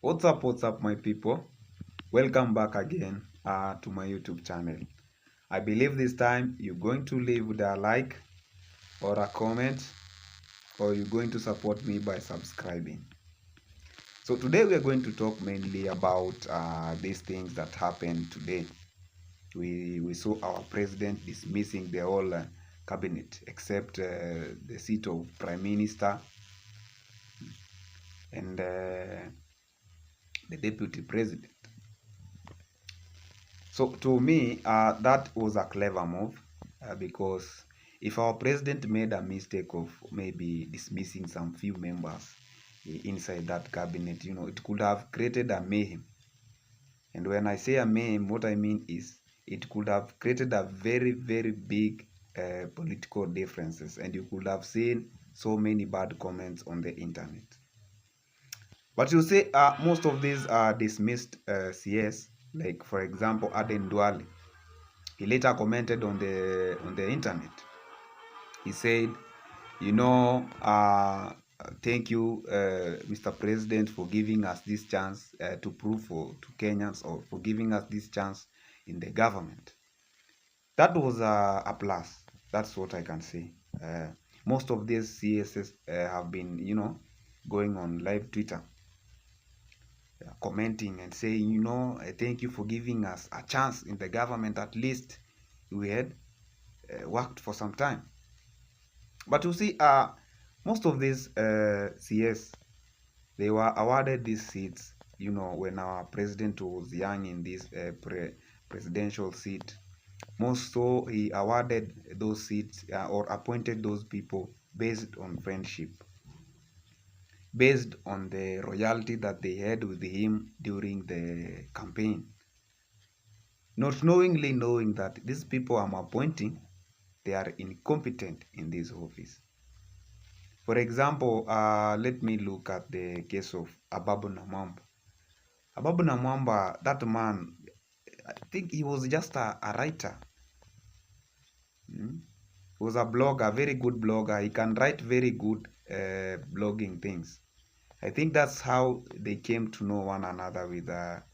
What's up, my people? Welcome back again to my YouTube channel. I believe this time you're going to leave with a like or a comment, or you're going to support me by subscribing. So today we are going to talk mainly about these things that happened today. We saw our president dismissing the whole cabinet except the seat of prime minister and the deputy president. So to me, that was a clever move because if our president made a mistake of maybe dismissing some few members inside that cabinet, it could have created a mayhem. And when I say a mayhem, what I mean is it could have created a very, very big political differences, and you could have seen so many bad comments on the internet. But you say most of these are dismissed CS, like for example, Aden Duale. He later commented on the internet. He said, thank you, Mr. President, for giving us this chance to prove to Kenyans, or for giving us this chance in the government. That was a plus. That's what I can say. Most of these CSs have been, going on live Twitter, commenting and saying, thank you for giving us a chance in the government. At least we had worked for some time. But you see, most of these CS, they were awarded these seats, when our president was young in this presidential seat. Most so he awarded those seats or appointed those people based on friendship, based on the royalty that they had with him during the campaign. Not knowingly knowing that these people I'm appointing, they are incompetent in this office. For example, let me look at the case of Ababu Namwamba. Ababu Namwamba, that man, I think he was just a writer. He was a blogger, a very good blogger. He can write very good blogging things. I think that's how they came to know one another with our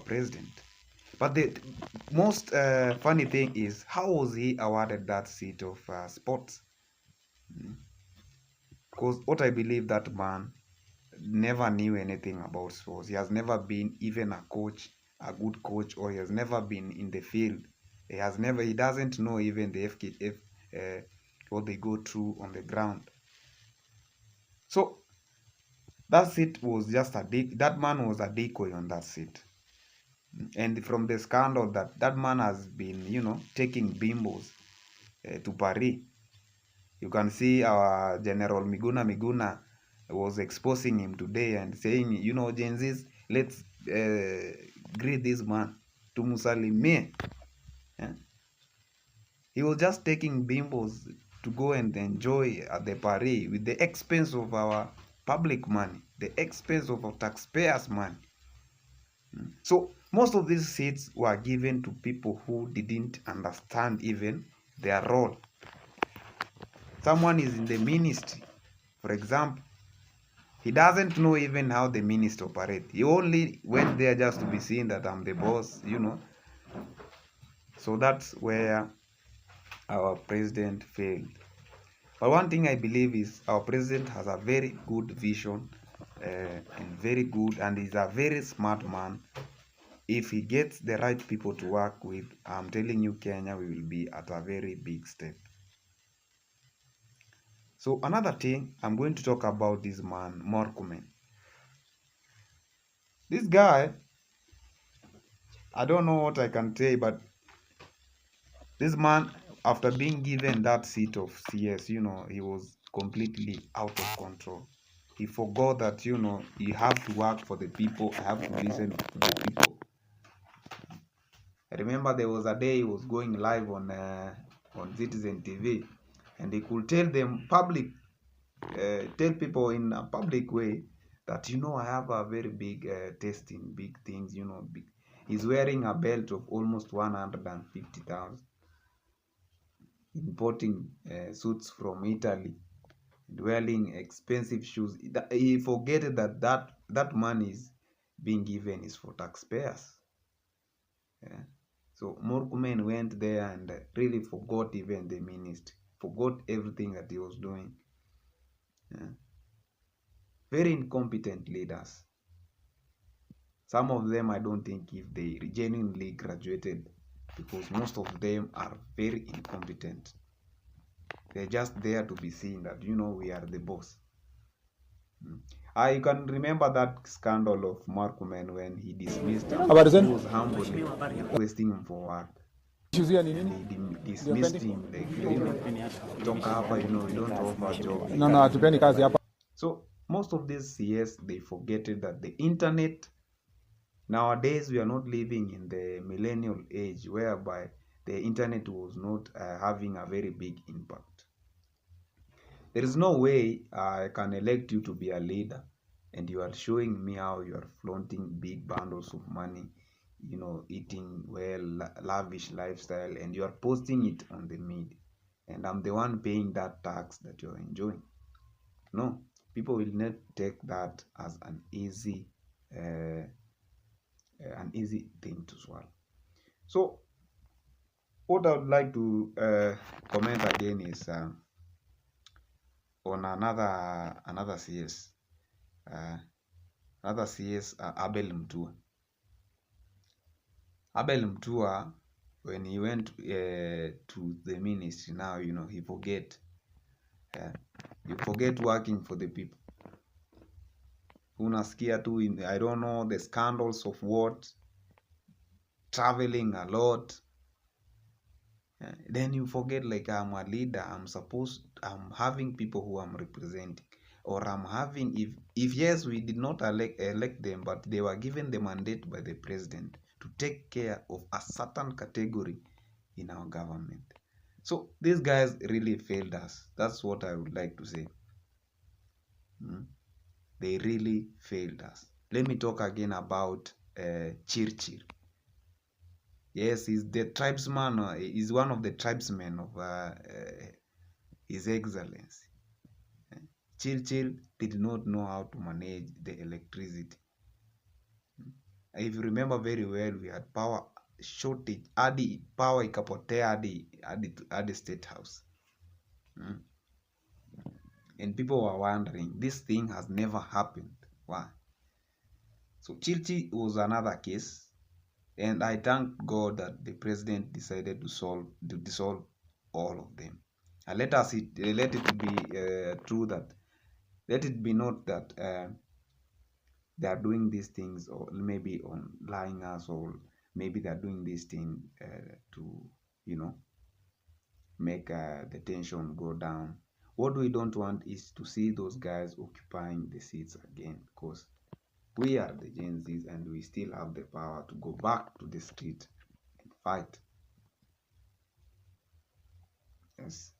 president. But the most funny thing is, how was he awarded that seat of sports? Because what I believe, that man never knew anything about sports. He has never been even a coach, a good coach, or he has never been in the field. He doesn't know even the FKF, what they go through on the ground. So that seat was just that man was a decoy on that seat. And from the scandal that man has been, taking bimbos to Paris. You can see our General Miguna was exposing him today and saying, Gen Zs, let's greet this man, to Musalimie. Yeah? He was just taking bimbos to go and enjoy at the Paris with the expense of our public money, the expense of our taxpayers' money. So most of these seats were given to people who didn't understand even their role. Someone is in the ministry, for example, he doesn't know even how the ministry operates. He only went there just to be seen that I'm the boss, So that's where our president failed. But one thing I believe is our president has a very good vision and he's a very smart man. If he gets the right people to work with, I'm telling you, Kenya, we will be at a very big step. So another thing, I'm going to talk about this man, Murkomen. This guy, I don't know what I can say, but this man, after being given that seat of CS, he was completely out of control. He forgot that, you have to work for the people, I have to listen to the people. I remember there was a day he was going live on Citizen TV, and he could tell them tell people in a public way that, I have a very big taste in big things, big. He's wearing a belt of almost 150,000, importing suits from Italy, dwelling, expensive shoes. He forget that money is being given is for taxpayers. Yeah. So Murkomen went there and really forgot even the ministry, forgot everything that he was doing. Yeah. Very incompetent leaders. Some of them, I don't think if they genuinely graduated, because most of them are very incompetent. They're just there to be seen that, we are the boss. I can remember that scandal of Markumen when he dismissed him. He was humbly requesting him for work. And he dismissed him, like, toka hapa, we don't offer jobs. No, so most of these CS, they forgetted that the internet, nowadays we are not living in the millennial age whereby the internet was not having a very big impact. There is no way I can elect you to be a leader and you are showing me how you are flaunting big bundles of money, eating well, lavish lifestyle, and you are posting it on the media. And I'm the one paying that tax that you're enjoying. No, people will not take that as an easy thing to swallow. So what I would like to comment again is on another CS, Abel Mtua. Abel Mtua, when he went to the ministry, now he forget. You forget working for the people. Unasikia tu I don't know the scandals of what, traveling a lot. Then you forget, like, I'm a leader, I'm having people who I'm representing, or I'm having, if yes, we did not elect them, but they were given the mandate by the president to take care of a certain category in our government. So these guys really failed us. That's what I would like to say. They really failed us. Let me talk again about Chirchir. Yes, he's the tribesman. He's one of the tribesmen of His Excellency. Chirchir did not know how to manage the electricity. If you remember very well, we had power shortage. Hadi power ikapotea hadi State House. And people were wondering, this thing has never happened. Why? So Chirchir was another case. And I thank God that the president decided to dissolve all of them. And let it be true that, let it be not that they are doing these things, or maybe on lying us, or maybe they are doing this thing to, make the tension go down. What we don't want is to see those guys occupying the seats again, because we are the Gen Zs and we still have the power to go back to the street and fight. Yes.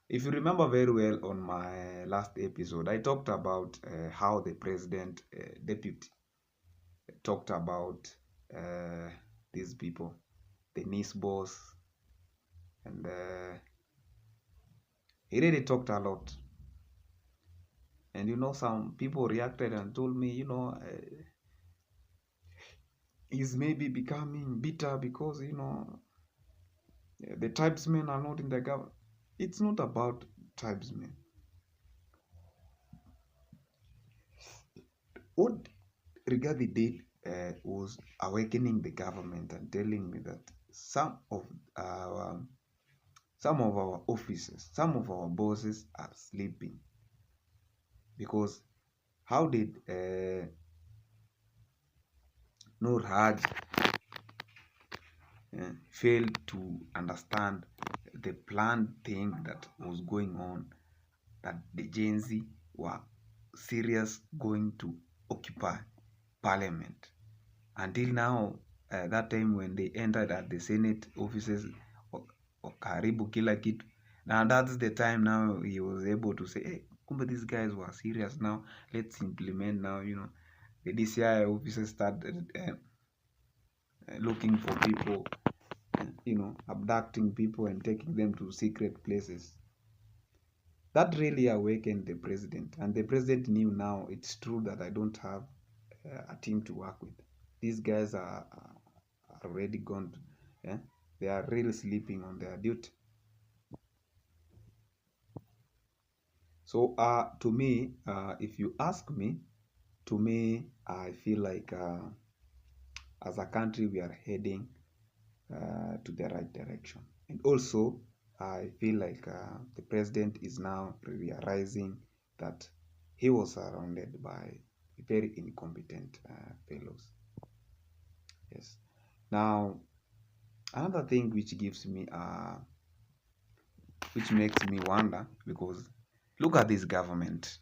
If you remember very well, on my last episode, I talked about how the president deputy talked about these people, the NIS boss, and he really talked a lot. And some people reacted and told me, he's maybe becoming bitter because the tribesmen are not in the government. It's not about tribesmen. What Rigathi did was awakening the government and telling me that some of our officers, some of our bosses are sleeping. Because how did Nur Haj fail to understand the planned thing that was going on, that the Gen Z were serious going to occupy parliament? Until now, that time when they entered at the Senate offices, karibu kila kitu. Now that's the time now he was able to say, hey, kumbe these guys were serious now. Let's implement now, the DCI officers started looking for people, abducting people and taking them to secret places. That really awakened the president, and the president knew now it's true that I don't have a team to work with. These guys are already gone. Yeah? They are really sleeping on their duty. So to me, if you ask me, to me, I feel like as a country we are heading to the right direction. And also, I feel like the president is now realizing that he was surrounded by very incompetent fellows. Yes. Now, another thing which gives me, which makes me wonder, because look at this government.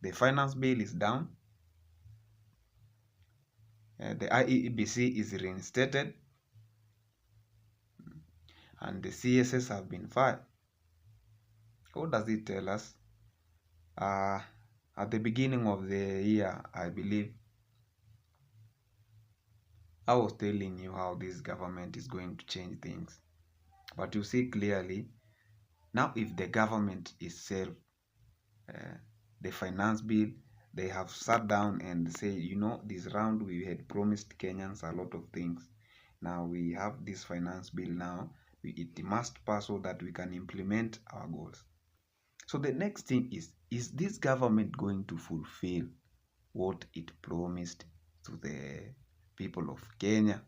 The finance bill is down. The IEBC is reinstated, and the CSS have been fired. What does it tell us? At the beginning of the year, I believe I was telling you how this government is going to change things. But you see clearly, now if the government itself, uh, the finance bill, they have sat down and say, this round we had promised Kenyans a lot of things. Now we have this finance bill now. It must pass so that we can implement our goals. So the next thing is this government going to fulfill what it promised to the people of Kenya?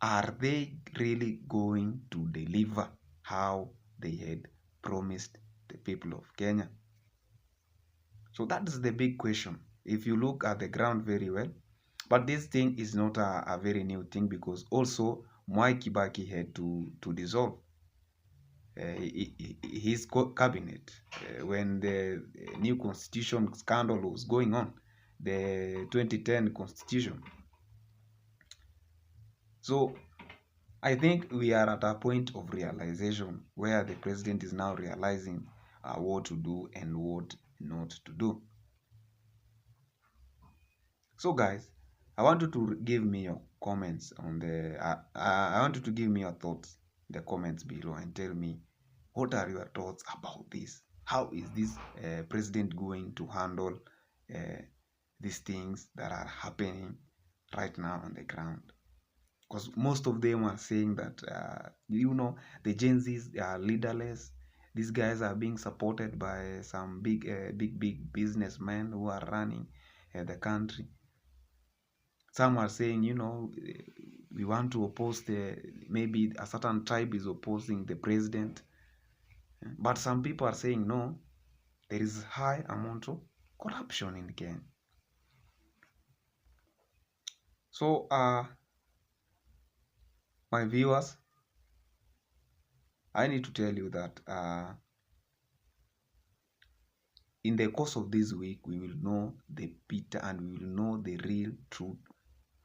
Are they really going to deliver how they had promised the people of Kenya? So that is the big question. If you look at the ground very well, but this thing is not a very new thing, because also Mwai Kibaki had to dissolve his cabinet when the new constitution scandal was going on, the 2010 constitution. So I think we are at a point of realization where the president is now realizing what to do and what not to do. So guys, I want you to give me your comments on the I want you to give me your thoughts in the comments below and tell me what are your thoughts about this. How is this president going to handle these things that are happening right now on the ground? Because most of them are saying that the Gen Zs are leaderless. These guys are being supported by some big businessmen who are running the country. Some are saying, we want to oppose maybe a certain tribe is opposing the president. But some people are saying, no, there is high amount of corruption in Kenya. So, my viewers, I need to tell you that in the course of this week, we will know the bitter and we will know the real truth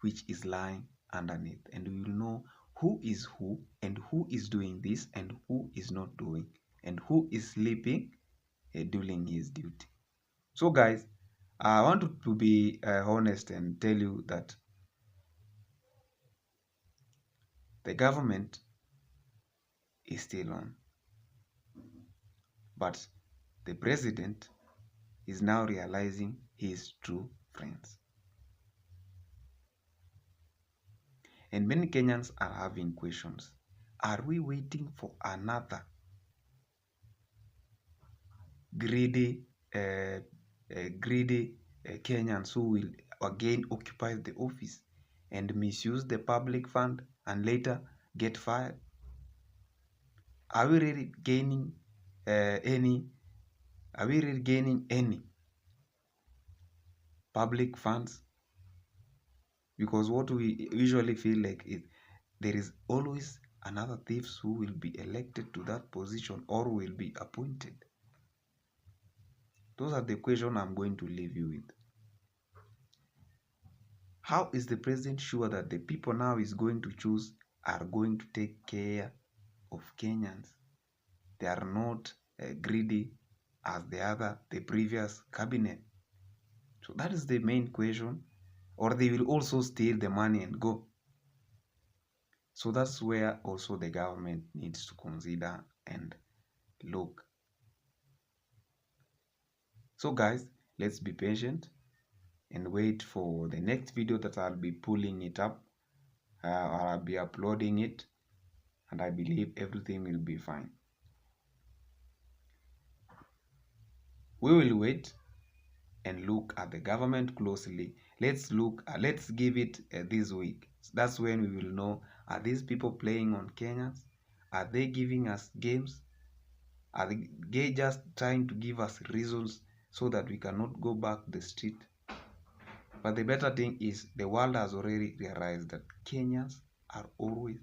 which is lying underneath. And we will know who is who and who is doing this and who is not doing and who is sleeping doing his duty. So guys, I want to be honest and tell you that the government is still on. But the president is now realizing his true friends. And many Kenyans are having questions. Are we waiting for another greedy Kenyans who will again occupy the office and misuse the public fund and later get fired? Are we really gaining any public funds? Because what we usually feel like is there is always another thieves who will be elected to that position or will be appointed. Those are the questions I'm going to leave you with. How is the president sure that the people now is going to choose are going to take care of Kenyans? They are not greedy as the previous cabinet. So that is the main question. Or they will also steal the money and go. So that's where also the government needs to consider and look. So guys, let's be patient and wait for the next video that I'll be pulling it up, or I'll be uploading it, and I believe everything will be fine. We will wait and look at the government closely. Let's give it this week. That's when we will know, are these people playing on Kenyans? Are they giving us games? Are they just trying to give us reasons so that we cannot go back to the street? But the better thing is the world has already realized that Kenyans are always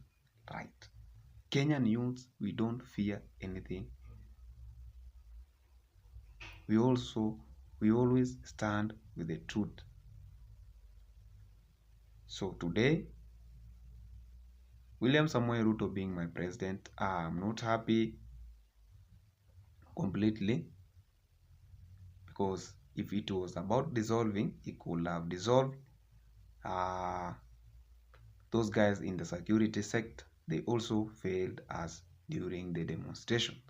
right. Kenyan youths, we don't fear anything. We always stand with the truth. So today, William Samoei Ruto being my president, I'm not happy completely, because if it was about dissolving, he could have dissolved those guys in the security sector. They also failed us during the demonstrations.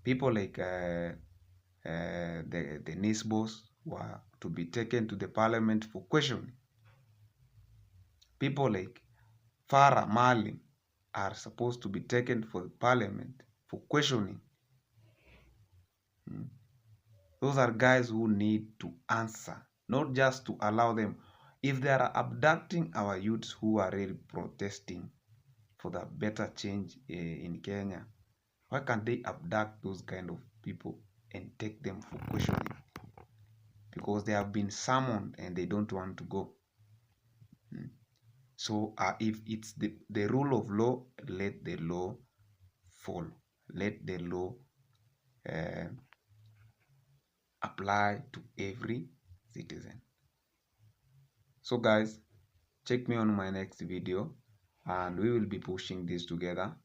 People like the NISBOs were to be taken to the parliament for questioning. People like Farah Maalim are supposed to be taken for the parliament for questioning. Those are guys who need to answer, not just to allow them. If they are abducting our youths who are really protesting for the better change in Kenya, why can't they abduct those kind of people and take them for questioning? Because they have been summoned and they don't want to go. So if it's the rule of law, let the law follow. Let the law apply to every citizen. So guys, check me on my next video and we will be pushing this together.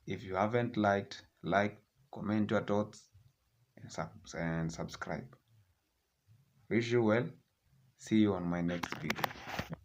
If you haven't liked, like, comment your thoughts and subscribe. Wish you well. See you on my next video.